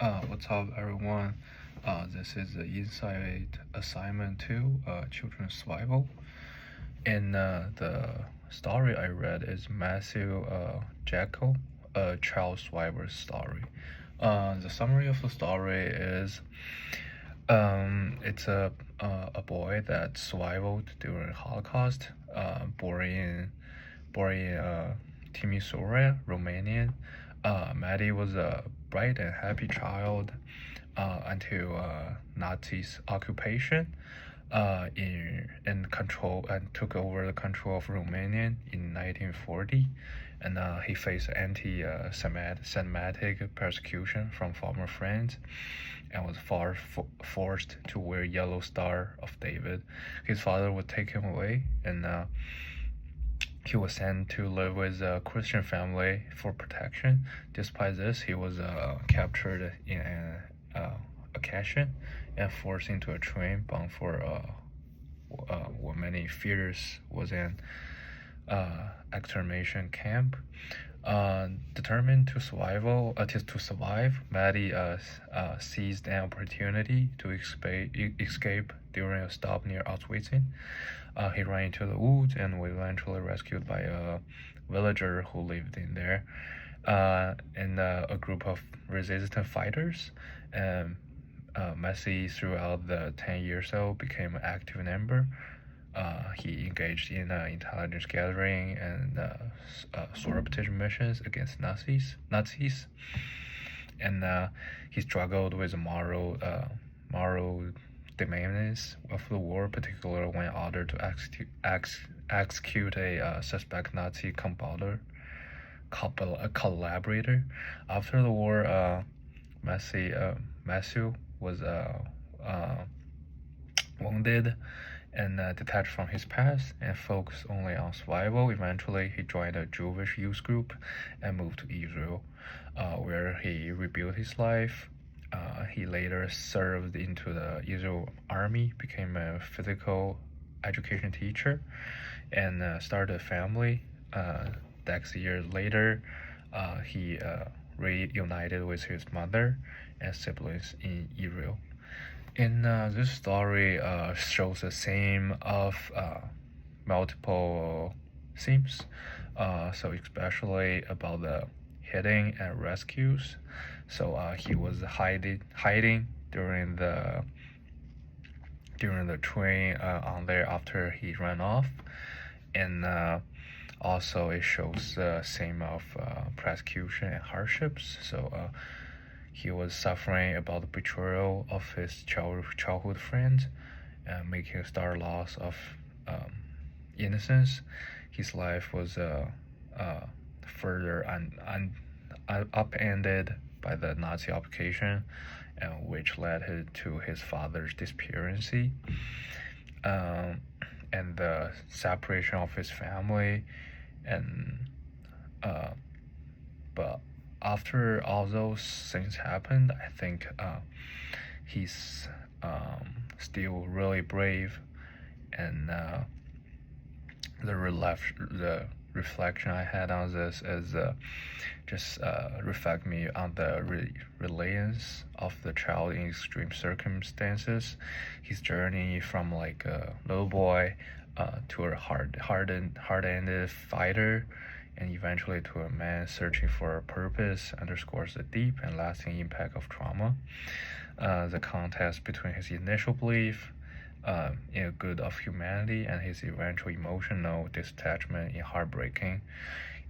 What's up, everyone? This is the Inside Assignment 2, Children's Survival. And the story I read is Matthew Jekyll, a child survivor's story. The summary of the story is it's a boy that survived during Holocaust, born in Timisoara, Romania. Maddie was a bright and happy child until Nazis' occupation in control and took over the control of Romania in 1940, and he faced anti-Semitic persecution from former friends, and was forced to wear Yellow Star of David. His father was taken away, and he was sent to live with a Christian family for protection. Despite this, he was captured in an occasion and forced into a train bound for what many fears was an extermination camp. Determined to survive, Maddie seized an opportunity to escape during a stop near Auschwitz. He ran into the woods and was eventually rescued by a villager who lived in there, and a group of resistant fighters. Messi, throughout the 10 years old, became an active member. He engaged in intelligence gathering and surreptitious missions against Nazis, and he struggled with moral demands of the war, particularly when ordered to execute a suspect Nazi collaborator. After the war, Matthew was wounded and detached from his past and focused only on survival. Eventually, he joined a Jewish youth group and moved to Israel, where he rebuilt his life. He later served into the Israel army, became a physical education teacher, and started a family. Next year later, he reunited with his mother and siblings in Israel. In this story shows a theme of multiple themes, so especially about the hiding and rescues. So he was hiding during the train on there after he ran off, and also it shows the theme of persecution and hardships. So he was suffering about the betrayal of his childhood friend, making a stark loss of innocence. His life was further upended by the Nazi occupation, which led to his father's disappearance, and the separation of his family, and but after all those things happened, I think he's still really brave, and the reflection I had on this is just reflect me on the resilience of the child in extreme circumstances. His journey from like a little boy to a hard-ended fighter, and eventually to a man searching for a purpose, underscores the deep and lasting impact of trauma. The contrast between his initial belief in the good of humanity and his eventual emotional detachment in heartbreaking.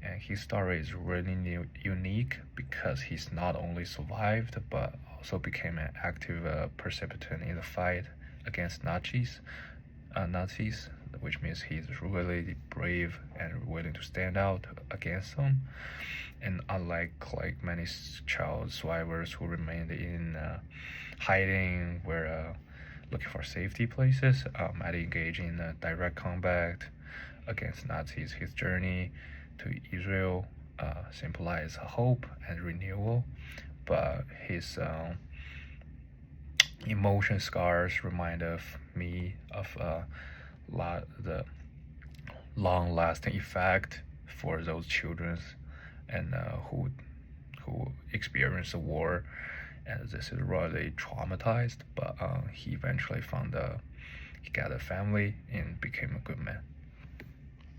And his story is really unique because he's not only survived but also became an active participant in the fight against Nazis, which means he's really brave and willing to stand out against them. And unlike many child survivors who remained in hiding, were looking for safety places, might engage in direct combat against Nazis. His journey to Israel symbolizes hope and renewal, but his emotion scars remind me of the long-lasting effect for those children and who experience the war and this is really traumatized. But he eventually he got a family and became a good man.